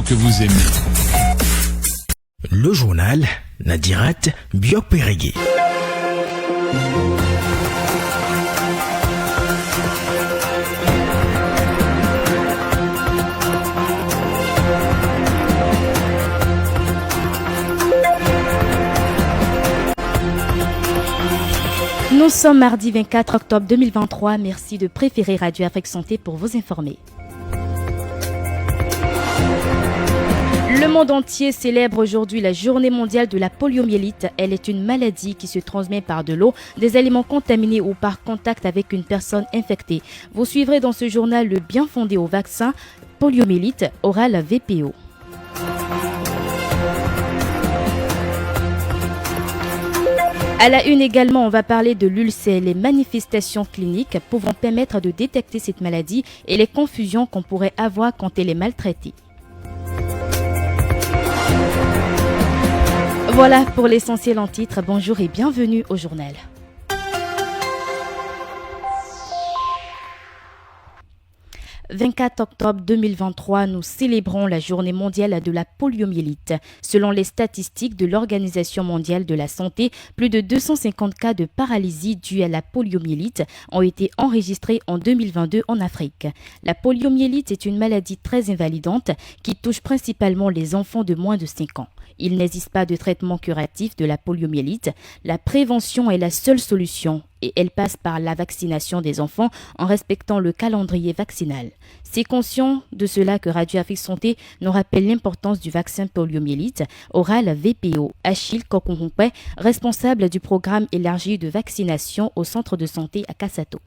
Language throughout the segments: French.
que vous aimez. Le journal Nadirat Biopérégui. Nous sommes mardi 24 octobre 2023. Merci de préférer Radio Afrique Santé pour vous informer. Le monde entier célèbre aujourd'hui la journée mondiale de la poliomyélite. Elle est une maladie qui se transmet par de l'eau, des aliments contaminés ou par contact avec une personne infectée. Vous suivrez dans ce journal le bien fondé au vaccin poliomyélite oral VPO. À la une également, on va parler de l'ulcère, les manifestations cliniques pouvant permettre de détecter cette maladie et les confusions qu'on pourrait avoir quand elle est maltraitée. Voilà pour l'essentiel en titre. Bonjour et bienvenue au journal. « 24 octobre 2023, nous célébrons la journée mondiale de la poliomyélite. Selon les statistiques de l'Organisation mondiale de la santé, plus de 250 cas de paralysie dus à la poliomyélite ont été enregistrés en 2022 en Afrique. La poliomyélite est une maladie très invalidante qui touche principalement les enfants de moins de 5 ans. Il n'existe pas de traitement curatif de la poliomyélite. La prévention est la seule solution et elle passe par la vaccination des enfants en respectant le calendrier vaccinal. C'est conscient de cela que Radio Afrique Santé nous rappelle l'importance du vaccin poliomyélite oral VPO. Achille Kokoumpe, responsable du programme élargi de vaccination au centre de santé à Kassato.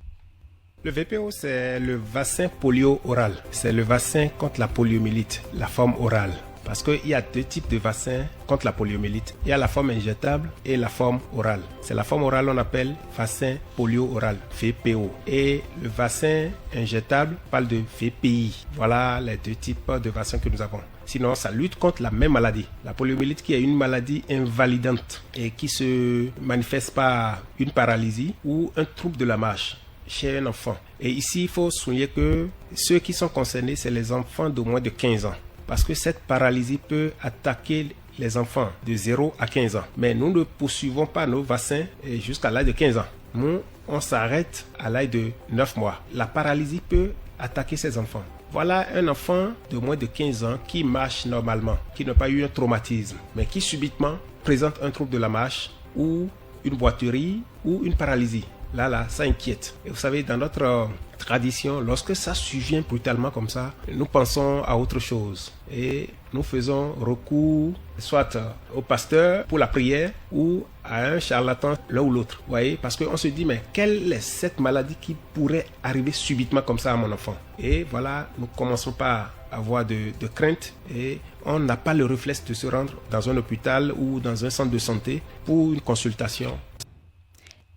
Le VPO, c'est le vaccin polio oral. C'est le vaccin contre la poliomyélite, la forme orale. Parce qu'il y a deux types de vaccins contre la poliomyélite. Il y a la forme injectable et la forme orale. C'est la forme orale qu'on appelle vaccin polio oral, VPO. Et le vaccin injectable parle de VPI. Voilà les deux types de vaccins que nous avons. Sinon, ça lutte contre la même maladie. La poliomyélite qui est une maladie invalidante et qui se manifeste par une paralysie ou un trouble de la marche chez un enfant. Et ici, il faut souligner que ceux qui sont concernés, c'est les enfants de moins de 15 ans. Parce que cette paralysie peut attaquer les enfants de 0 à 15 ans. Mais nous ne poursuivons pas nos vaccins jusqu'à l'âge de 15 ans. Nous, on s'arrête à l'âge de 9 mois. La paralysie peut attaquer ces enfants. Voilà un enfant de moins de 15 ans qui marche normalement, qui n'a pas eu un traumatisme, mais qui subitement présente un trouble de la marche ou une boiterie ou une paralysie. Là, ça inquiète. Et vous savez, dans notre tradition, lorsque ça survient brutalement comme ça, nous pensons à autre chose. Et nous faisons recours soit au pasteur pour la prière ou à un charlatan, l'un ou l'autre. Vous voyez, parce qu'on se dit, mais quelle est cette maladie qui pourrait arriver subitement comme ça à mon enfant? Et voilà, nous commençons par avoir de crainte et on n'a pas le réflexe de se rendre dans un hôpital ou dans un centre de santé pour une consultation.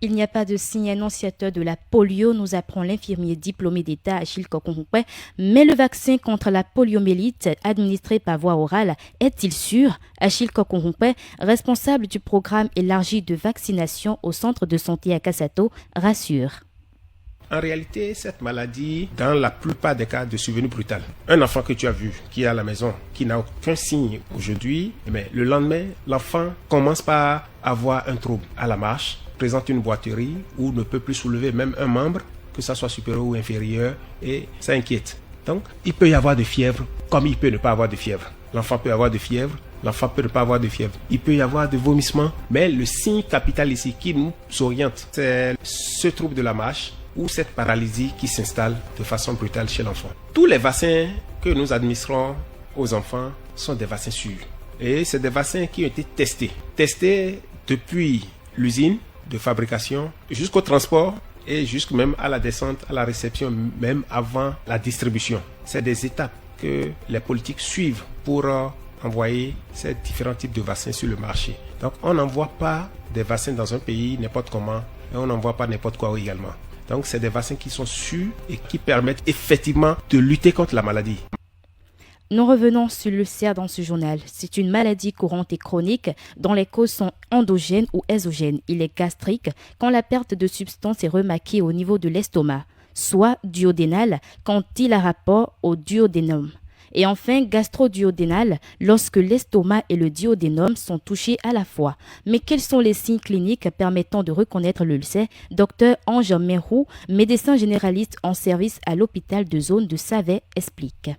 Il n'y a pas de signe annonciateur de la polio, nous apprend l'infirmier diplômé d'État Achille Kokoumpe. Mais le vaccin contre la poliomyélite administré par voie orale est-il sûr? Achille Kokoumpe, responsable du programme élargi de vaccination au centre de santé à Kassato, rassure. En réalité, cette maladie, dans la plupart des cas de survenue brutale, un enfant que tu as vu, qui est à la maison, qui n'a aucun signe aujourd'hui, mais le lendemain, l'enfant commence par avoir un trouble à la marche, présente une boiterie ou ne peut plus soulever même un membre, que ça soit supérieur ou inférieur, et ça inquiète. Donc, il peut y avoir de fièvre, comme il peut ne pas avoir de fièvre. L'enfant peut avoir de fièvre, l'enfant peut ne pas avoir de fièvre. Il peut y avoir de vomissements, mais le signe capital ici qui nous oriente, c'est ce trouble de la marche ou cette paralysie qui s'installe de façon brutale chez l'enfant. Tous les vaccins que nous administrons aux enfants sont des vaccins sûrs. Et c'est des vaccins qui ont été testés depuis l'usine de fabrication jusqu'au transport et jusque même à la descente, à la réception, même avant la distribution. C'est des étapes que les politiques suivent pour envoyer ces différents types de vaccins sur le marché. Donc on n'envoie pas des vaccins dans un pays n'importe comment et on n'envoie pas n'importe quoi également. Donc c'est des vaccins qui sont sûrs et qui permettent effectivement de lutter contre la maladie. Nous revenons sur l'ulcère dans ce journal. C'est une maladie courante et chronique dont les causes sont endogènes ou exogènes. Il est gastrique quand la perte de substance est remarquée au niveau de l'estomac, soit duodénal quand il a rapport au duodénum. Et enfin, gastro-duodénal, lorsque l'estomac et le duodénum sont touchés à la fois. Mais quels sont les signes cliniques permettant de reconnaître l'ulcère? Docteur Ange Merou, médecin généraliste en service à l'hôpital de zone de Savet, explique.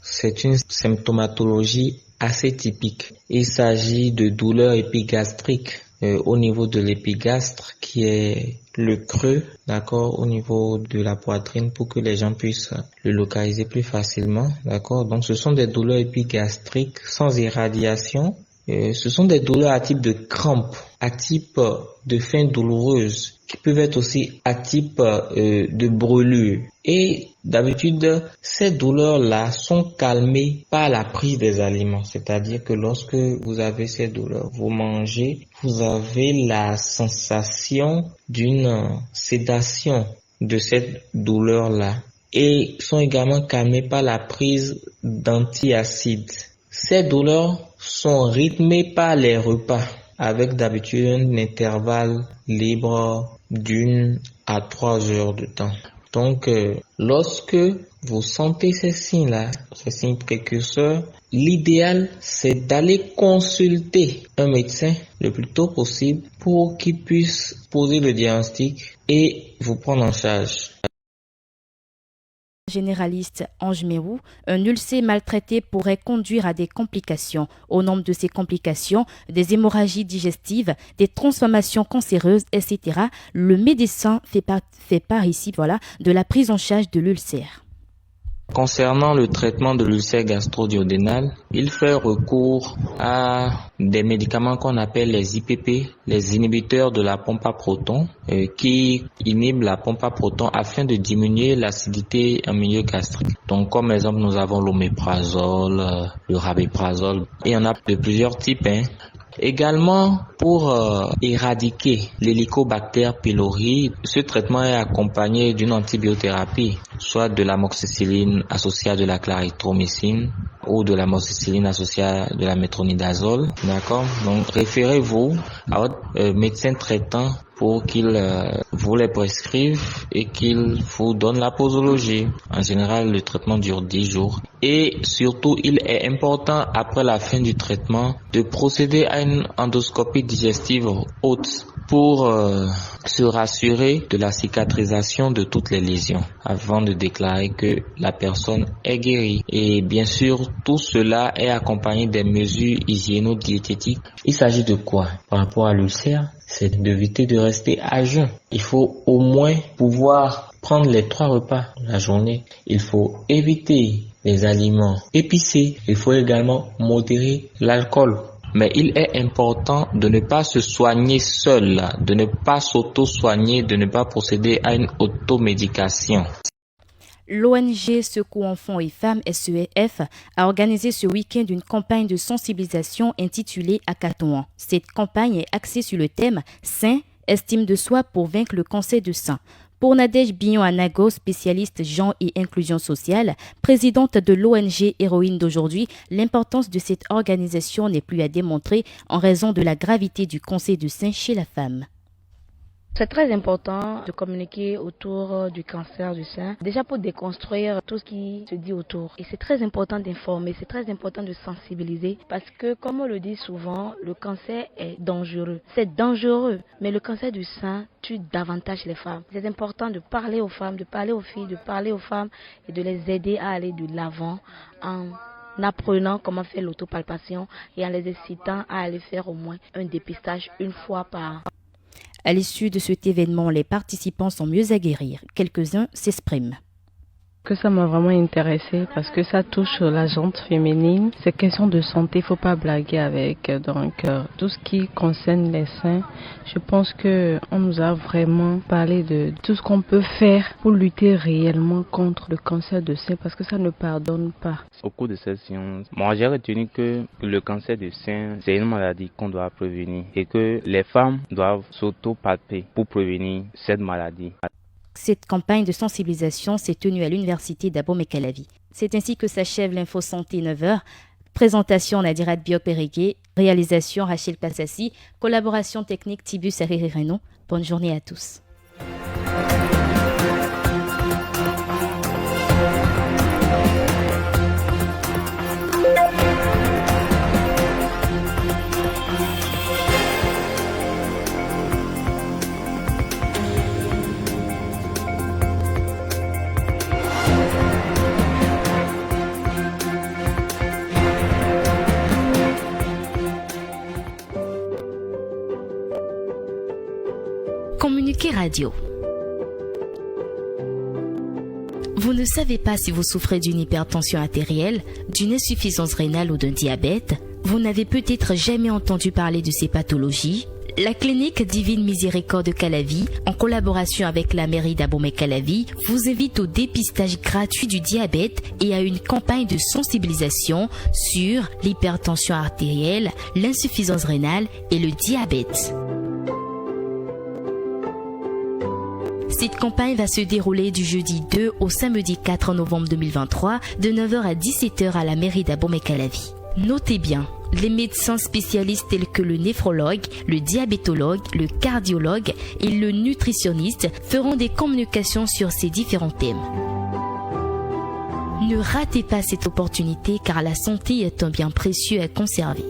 C'est une symptomatologie assez typique. Il s'agit de douleurs épigastriques au niveau de l'épigastre qui est le creux, d'accord, au niveau de la poitrine pour que les gens puissent le localiser plus facilement, d'accord. Donc ce sont des douleurs épigastriques sans irradiation. Ce sont des douleurs à type de crampes, à type de faim douloureuse, qui peuvent être aussi à type de brûlure. Et d'habitude, ces douleurs-là sont calmées par la prise des aliments. C'est-à-dire que lorsque vous avez ces douleurs, vous mangez, vous avez la sensation d'une sédation de cette douleur-là. Et sont également calmées par la prise d'antiacides. Ces douleurs sont rythmées par les repas, avec d'habitude un intervalle libre d'1 à 3 heures de temps. Donc, lorsque vous sentez ces signes-là, ces signes précurseurs, l'idéal, c'est d'aller consulter un médecin le plus tôt possible pour qu'il puisse poser le diagnostic et vous prendre en charge. Généraliste Ange Merou, un ulcère maltraité pourrait conduire à des complications. Au nombre de ces complications, des hémorragies digestives, des transformations cancéreuses, etc. Le médecin fait part ici de la prise en charge de l'ulcère. Concernant le traitement de l'ulcère gastro-duodénal, il fait recours à des médicaments qu'on appelle les IPP, les inhibiteurs de la pompe à protons, qui inhibent la pompe à protons afin de diminuer l'acidité en milieu gastrique. Donc, comme exemple, nous avons l'oméprazole, le rabéprazole. Il y en a de plusieurs types, Également, pour éradiquer l'hélicobacter pylori, ce traitement est accompagné d'une antibiothérapie, soit de l'amoxicilline associée à de la clarithromycine ou de l'amoxicilline associée à de la métronidazole. D'accord? Donc, référez-vous à votre médecin traitant pour qu'il vous les prescrive et qu'il vous donne la posologie. En général, le traitement dure 10 jours. Et surtout, il est important, après la fin du traitement, de procéder à une endoscopie digestive haute pour se rassurer de la cicatrisation de toutes les lésions avant de déclarer que la personne est guérie. Et bien sûr, tout cela est accompagné des mesures hygiéno-diététiques. Il s'agit de quoi par rapport à l'ulcère? C'est d'éviter de rester à jeun. Il faut au moins pouvoir prendre les 3 repas la journée. Il faut éviter les aliments épicés. Il faut également modérer l'alcool. Mais il est important de ne pas se soigner seul, de ne pas s'auto-soigner, de ne pas procéder à une automédication. L'ONG Secours Enfants et Femmes SEF a organisé ce week-end une campagne de sensibilisation intitulée Hackathon. Cette campagne est axée sur le thème « Sein, estime de soi pour vaincre le cancer du sein ». Pour Nadège Bignon-Anago, spécialiste genre et inclusion sociale, présidente de l'ONG Héroïne d'aujourd'hui, l'importance de cette organisation n'est plus à démontrer en raison de la gravité du cancer du sein chez la femme. C'est très important de communiquer autour du cancer du sein, déjà pour déconstruire tout ce qui se dit autour. Et c'est très important d'informer, c'est très important de sensibiliser parce que, comme on le dit souvent, le cancer est dangereux. C'est dangereux, mais le cancer du sein tue davantage les femmes. C'est important de parler aux femmes, de parler aux filles, de parler aux femmes et de les aider à aller de l'avant en apprenant comment faire l'autopalpation et en les incitant à aller faire au moins un dépistage 1 fois par an. À l'issue de cet événement, les participants sont mieux à guérir. Quelques-uns s'expriment. Que ça m'a vraiment intéressée parce que ça touche la jante féminine. C'est question de santé, faut pas blaguer avec. Donc tout ce qui concerne les seins, je pense que on nous a vraiment parlé de tout ce qu'on peut faire pour lutter réellement contre le cancer de sein parce que ça ne pardonne pas. Au cours de cette séance, moi j'ai retenu que le cancer du sein, c'est une maladie qu'on doit prévenir et que les femmes doivent s'auto-palper pour prévenir cette maladie. Cette campagne de sensibilisation s'est tenue à l'université d'Abomey-Calavi. C'est ainsi que s'achève l'Info Santé 9h. Présentation Nadirat Biop-Pérégué, réalisation Rachel Passassi, collaboration technique Tibus Hariri-Renaud. Bonne journée à tous. K Radio. Vous ne savez pas si vous souffrez d'une hypertension artérielle, d'une insuffisance rénale ou d'un diabète. Vous n'avez peut-être jamais entendu parler de ces pathologies. La clinique Divine Miséricorde Calavi, en collaboration avec la mairie d'Abomey-Calavi, vous invite au dépistage gratuit du diabète et à une campagne de sensibilisation sur l'hypertension artérielle, l'insuffisance rénale et le diabète. Cette campagne va se dérouler du jeudi 2 au samedi 4 novembre 2023 de 9h à 17h à la mairie d'Abomey-Calavi. Notez bien, les médecins spécialistes tels que le néphrologue, le diabétologue, le cardiologue et le nutritionniste feront des communications sur ces différents thèmes. Ne ratez pas cette opportunité car la santé est un bien précieux à conserver.